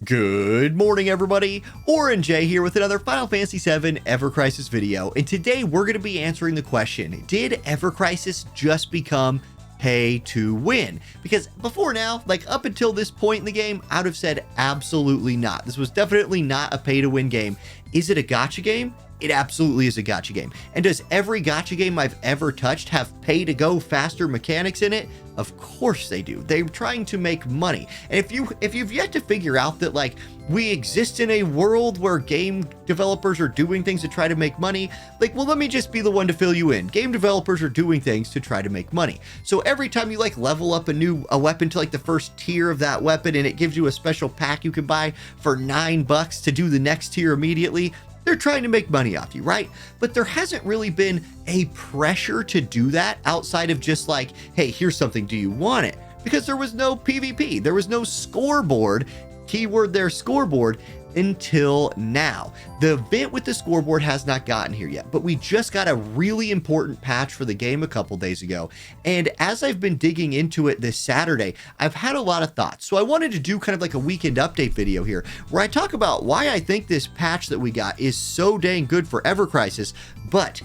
Good morning, everybody. Auronnj here with another Final Fantasy VII evercrisis video, and today we're going to be answering the question, did evercrisis just become pay to win? Because before now, like up until this point in the game, I would have said absolutely not. This was definitely not a pay to win game. Is it a gacha game? It absolutely is a gacha game. And does every gacha game I've ever touched have pay to go faster mechanics in it? Of course they do. They're trying to make money. And if you've yet to figure out that like we exist in a world where game developers are doing things to try to make money, like, well, let me just be the one to fill you in. Game developers are doing things to try to make money. So every time you like level up a weapon to like the first tier of that weapon and it gives you a special pack you can buy for $9 to do the next tier immediately, they're trying to make money off you, right? But there hasn't really been a pressure to do that outside of just like, hey, here's something, do you want it? Because there was no PvP, there was no scoreboard, keyword there, scoreboard, until now. The event with the scoreboard has not gotten here yet, but we just got a really important patch for the game a couple days ago. And as I've been digging into it this Saturday, I've had a lot of thoughts. So I wanted to do kind of like a weekend update video here where I talk about why I think this patch that we got is so dang good for evercrisis, but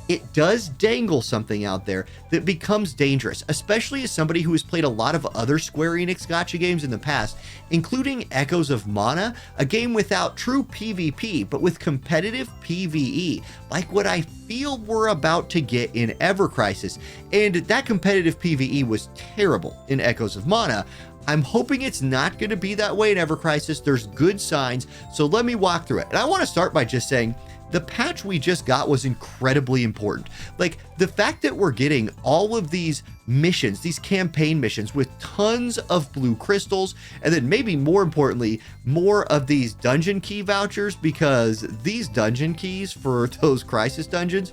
it does dangle something out there that becomes dangerous, especially as somebody who has played a lot of other Square Enix gacha games in the past, including Echoes of Mana, a game without true PvP, but with competitive PvE, like what I feel we're about to get in evercrisis. And that competitive PvE was terrible in Echoes of Mana. I'm hoping it's not going to be that way in evercrisis. There's good signs, so let me walk through it. And I want to start by just saying, the patch we just got was incredibly important. Like the fact that we're getting all of these missions, these campaign missions with tons of blue crystals, and then maybe more importantly, more of these dungeon key vouchers, because these dungeon keys for those crisis dungeons,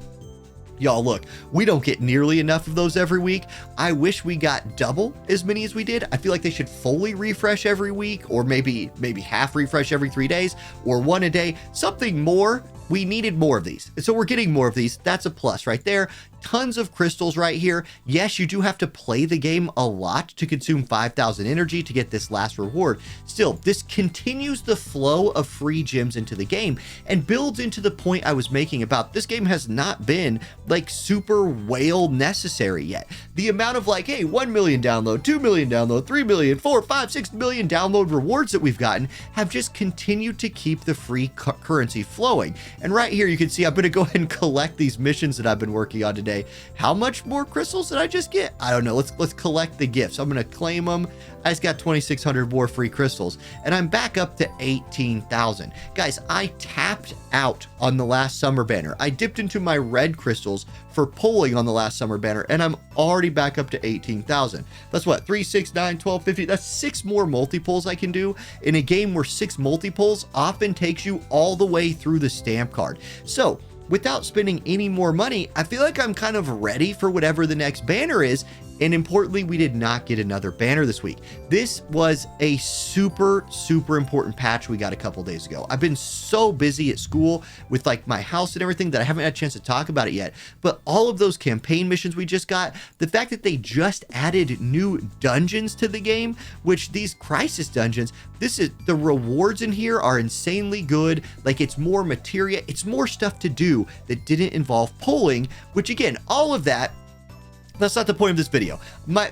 y'all, look, we don't get nearly enough of those every week. I wish we got double as many as we did. I feel like they should fully refresh every week, or maybe half refresh every 3 days, or one a day, something more. We needed more of these. So we're getting more of these. That's a plus right there. Tons of crystals right here. Yes, you do have to play the game a lot to consume 5,000 energy to get this last reward. Still, this continues the flow of free gems into the game and builds into the point I was making about this game has not been like super whale necessary yet. The amount of like, hey, 1 million download, 2 million download, 3 million, 4, 5, 6 million download rewards that we've gotten have just continued to keep the free currency flowing. And right here, you can see I'm going to go ahead and collect these missions that I've been working on today. How much more crystals did I just get? I don't know. Let's collect the gifts. I'm going to claim them. I just got 2,600 more free crystals, and I'm back up to 18,000. Guys, I tapped out on the last summer banner. I dipped into my red crystals for pulling on the last summer banner, and I'm already back up to 18,000. That's what, 3, 6, 9, 12, 50. That's 6 more multi-pulls I can do in a game where 6 multi-pulls often takes you all the way through the stamp card. So without spending any more money, I feel like I'm kind of ready for whatever the next banner is. And importantly, we did not get another banner this week. This was a super important patch we got a couple days ago. I've been so busy at school with like my house and everything that I haven't had a chance to talk about it yet. But all of those campaign missions we just got, the fact that they just added new dungeons to the game, which these crisis dungeons, the rewards in here are insanely good. Like it's more materia, it's more stuff to do that didn't involve pulling, which again, all of that, that's not the point of this video.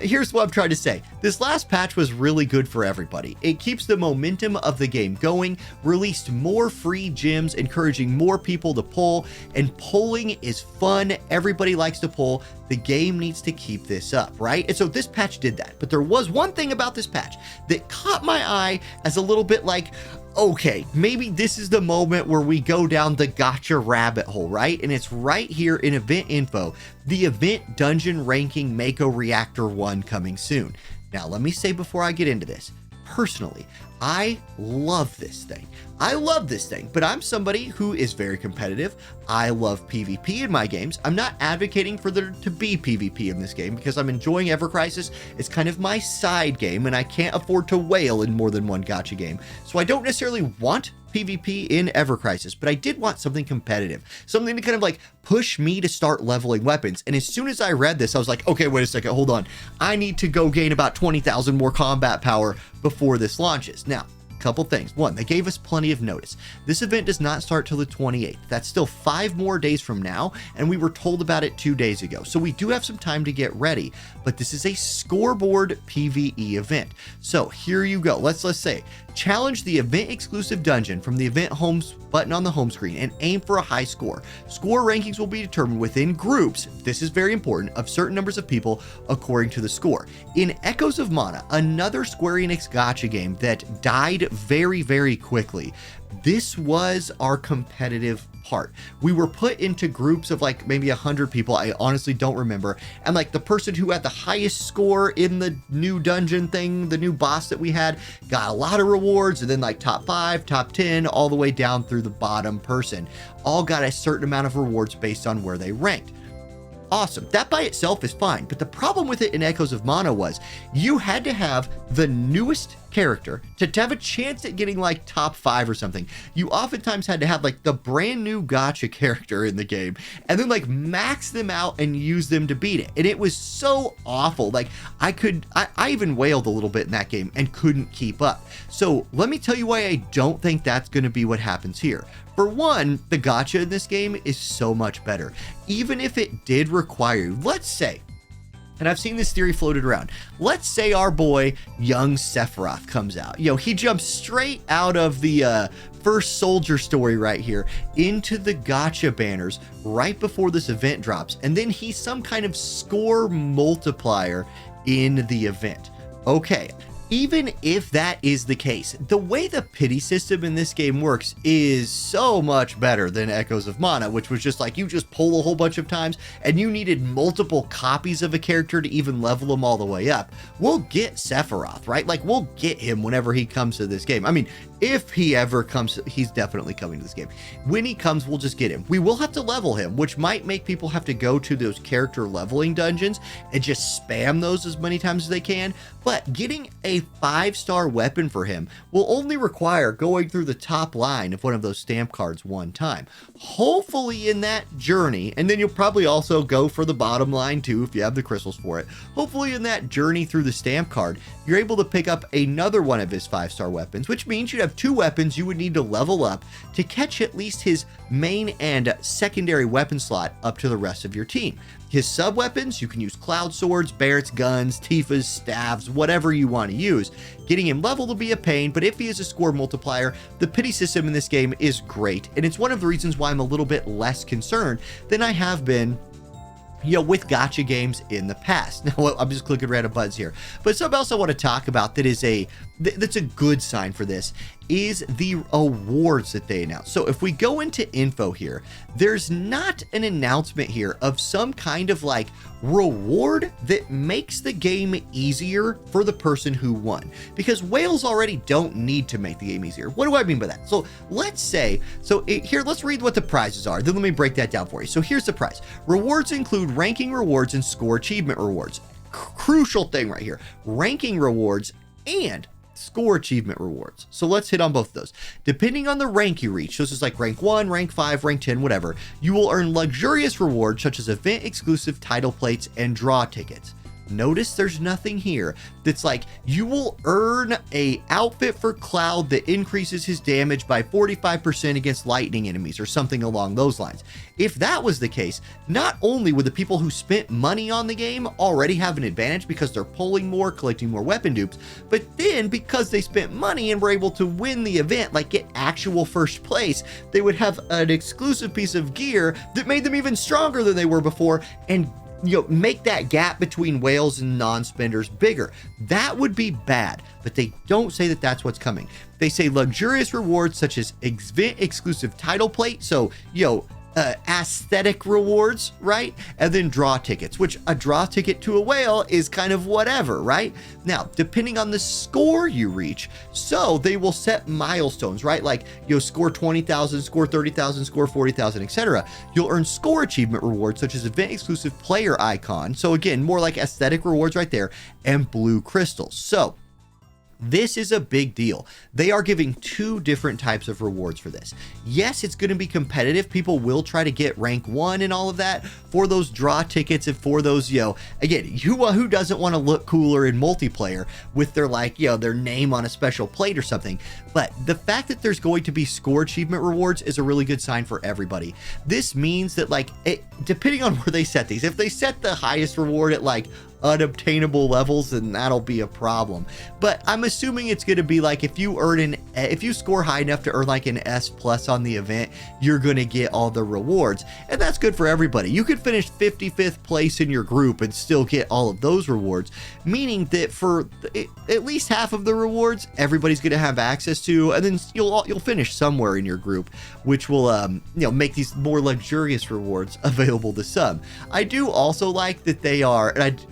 Here's what I'm trying to say. This last patch was really good for everybody. It keeps the momentum of the game going, released more free gems, encouraging more people to pull, and pulling is fun. Everybody likes to pull. The game needs to keep this up, right? And so this patch did that. But there was one thing about this patch that caught my eye as a little bit like, okay, maybe this is the moment where we go down the gacha rabbit hole, right? And it's right here in event info, the event dungeon ranking Mako Reactor 1 coming soon. Now, let me say before I get into this, personally, I love this thing. I love this thing, but I'm somebody who is very competitive. I love PvP in my games. I'm not advocating for there to be PvP in this game because I'm enjoying evercrisis. It's kind of my side game, and I can't afford to whale in more than one gacha game. So I don't necessarily want PvP in evercrisis, but I did want something competitive, something to kind of like push me to start leveling weapons. And as soon as I read this, I was like, okay, wait a second, hold on. I need to go gain about 20,000 more combat power before this launches. Now, couple things. One, they gave us plenty of notice. This event does not start till the 28th. That's still 5 more days from now, and we were told about it 2 days ago. So we do have some time to get ready, but this is a scoreboard PvE event. So here you go. Let's say, challenge the event exclusive dungeon from the event homes button on the home screen and aim for a high score. Score rankings will be determined within groups, this is very important, of certain numbers of people according to the score. In Echoes of Mana, another Square Enix gacha game that died very, very quickly, this was our competitive part. We were put into groups of like maybe 100 people, I honestly don't remember, and like the person who had the highest score in the new dungeon thing, the new boss that we had, got a lot of rewards, and then like top 5, top 10, all the way down through the bottom person, all got a certain amount of rewards based on where they ranked. Awesome. That by itself is fine, but the problem with it in Echoes of Mana was you had to have the newest character to have a chance at getting like top 5 or something. You oftentimes had to have like the brand new gacha character in the game and then like max them out and use them to beat it. And it was so awful. Like I even wailed a little bit in that game and couldn't keep up. So let me tell you why I don't think that's going to be what happens here. For one, the gacha in this game is so much better. Even if it did require you, let's say, and I've seen this theory floated around, let's say our boy, young Sephiroth, comes out. You know, he jumps straight out of the first soldier story right here into the gacha banners right before this event drops, and then he's some kind of score multiplier in the event. Okay. Even if that is the case, the way the pity system in this game works is so much better than Echoes of Mana, which was just like you just pull a whole bunch of times and you needed multiple copies of a character to even level them all the way up. We'll get Sephiroth, right? Like we'll get him whenever he comes to this game. I mean, if he ever comes, he's definitely coming to this game. When he comes, we'll just get him. We will have to level him, which might make people have to go to those character leveling dungeons and just spam those as many times as they can. But getting a 5-star weapon for him will only require going through the top line of one of those stamp cards one time. Hopefully in that journey, and then you'll probably also go for the bottom line too if you have the crystals for it. Hopefully in that journey through the stamp card, you're able to pick up another one of his 5-star weapons, which means you'd have 2 weapons you would need to level up to catch at least his main and secondary weapon slot up to the rest of your team. His sub-weapons, you can use Cloud Swords, Barrett's guns, Tifa's staves, whatever you want to use. Getting him leveled will be a pain, but if he is a score multiplier, the pity system in this game is great, and it's one of the reasons why I'm a little bit less concerned than I have been, you know, with gacha games in the past. Now, I'm just clicking random buttons here. But something else I want to talk about that is that's a good sign for this is the awards that they announced. So if we go into info here, there's not an announcement here of some kind of like reward that makes the game easier for the person who won, because whales already don't need to make the game easier. What do I mean by that? So let's say, here, let's read what the prizes are. Then let me break that down for you. So here's the prize. Rewards include ranking rewards and score achievement rewards. Crucial thing right here, ranking rewards and score achievement rewards. So let's hit on both of those. Depending on the rank you reach, so this is like rank 1, rank 5, rank 10, whatever, you will earn luxurious rewards such as event exclusive title plates and draw tickets. Notice there's nothing here that's like you will earn a outfit for Cloud that increases his damage by 45% against lightning enemies or something along those lines. If that was the case, not only would the people who spent money on the game already have an advantage because they're pulling more, collecting more weapon dupes, but then because they spent money and were able to win the event, like get actual first place, they would have an exclusive piece of gear that made them even stronger than they were before, and make that gap between whales and non-spenders bigger. That would be bad, but they don't say that that's what's coming. They say luxurious rewards such as event exclusive title plate. So, aesthetic rewards, right? And then draw tickets, which a draw ticket to a whale is kind of whatever, right? Now, depending on the score you reach, so they will set milestones, right? Like you'll score 20,000, score 30,000, score 40,000, etc. You'll earn score achievement rewards such as event exclusive player icon. So again, more like aesthetic rewards right there, and blue crystals. So This is a big deal. They are giving two different types of rewards for this. Yes, it's going to be competitive. People will try to get rank 1 and all of that for those draw tickets and for those, again, who doesn't want to look cooler in multiplayer with their their name on a special plate or something. But the fact that there's going to be score achievement rewards is a really good sign for everybody. This means that depending on where they set these, if they set the highest reward at unobtainable levels, then that'll be a problem. But I'm assuming it's going to be if you score high enough to earn an S+ on the event, you're going to get all the rewards, and that's good for everybody. You could finish 55th place in your group and still get all of those rewards, meaning that for at least half of the rewards, everybody's going to have access to, and then you'll finish somewhere in your group, which will make these more luxurious rewards available to some. I do also like that they are, and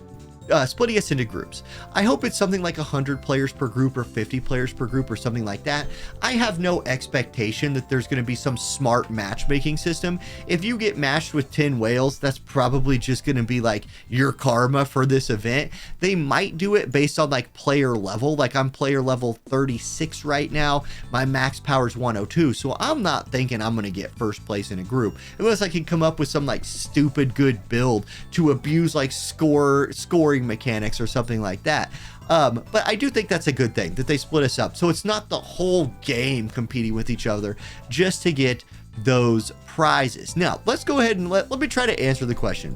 splitting us into groups. I hope it's something like 100 players per group or 50 players per group or something like that. I have no expectation that there's going to be some smart matchmaking system. If you get matched with 10 whales, that's probably just going to be your karma for this event. They might do it based on player level. I'm player level 36 right now. My max power is 102. So I'm not thinking I'm going to get first place in a group unless I can come up with some stupid good build to abuse scoring mechanics or something like that. But I do think that's a good thing that they split us up, so it's not the whole game competing with each other just to get those prizes. Now let's go ahead and let me try to answer the question.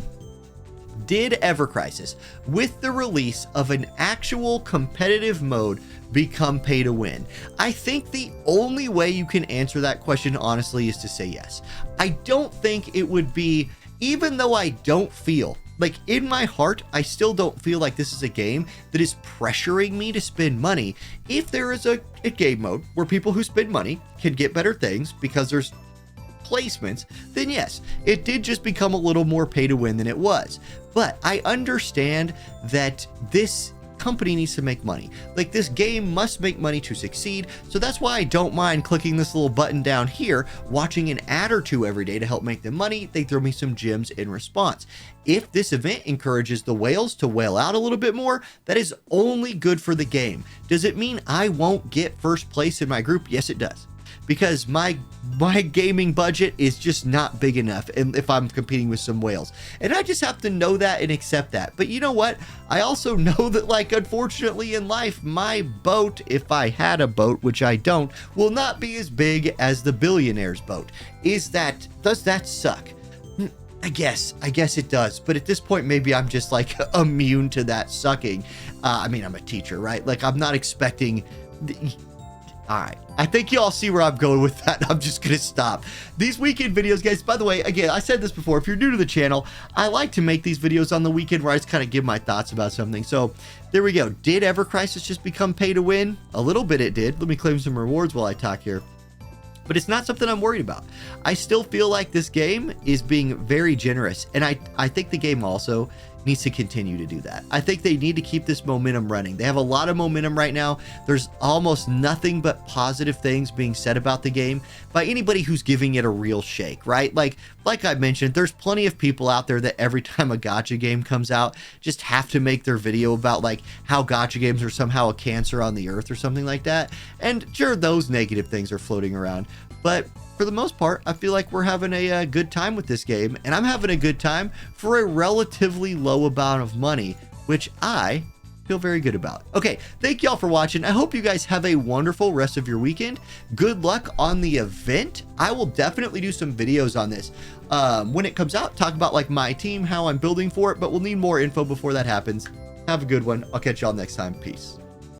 Did evercrisis, with the release of an actual competitive mode, become pay to win? I think the only way you can answer that question honestly is to say yes. I don't think it would be, even though I don't feel in my heart, I still don't feel like this is a game that is pressuring me to spend money. If there is a game mode where people who spend money can get better things because there's placements, then yes, it did just become a little more pay to win than it was. But I understand that this company needs to make money. This game must make money to succeed, so that's why I don't mind clicking this little button down here, watching an ad or two every day to help make them money. They throw me some gems in response. If this event encourages the whales to whale out a little bit more, that is only good for the game. Does it mean I won't get first place in my group? Yes, it does. Because my gaming budget is just not big enough if I'm competing with some whales. And I just have to know that and accept that. But you know what? I also know that unfortunately in life, my boat, if I had a boat, which I don't, will not be as big as the billionaire's boat. Does that suck? I guess it does. But at this point, maybe I'm just immune to that sucking. I mean, I'm a teacher, right? I'm not expecting... All right, I think y'all see where I'm going with that. I'm just gonna stop. These weekend videos, guys, by the way, again, I said this before, if you're new to the channel, I like to make these videos on the weekend where I just kind of give my thoughts about something. So there we go. Did evercrisis just become pay to win? A little bit it did. Let me claim some rewards while I talk here. But it's not something I'm worried about. I still feel like this game is being very generous, and I think the game also needs to continue to do that. I think they need to keep this momentum running. They have a lot of momentum right now. There's almost nothing but positive things being said about the game by anybody who's giving it a real shake, right? Like I mentioned, there's plenty of people out there that every time a gacha game comes out just have to make their video about how gacha games are somehow a cancer on the earth or something like that. And sure, those negative things are floating around, but for the most part, I feel like we're having a good time with this game, and I'm having a good time for a relatively low amount of money, which I feel very good about. Okay, thank y'all for watching. I hope you guys have a wonderful rest of your weekend. Good luck on the event. I will definitely do some videos on this when it comes out, talk about my team, how I'm building for it, but we'll need more info before that happens. Have a good one. I'll catch y'all next time. Peace.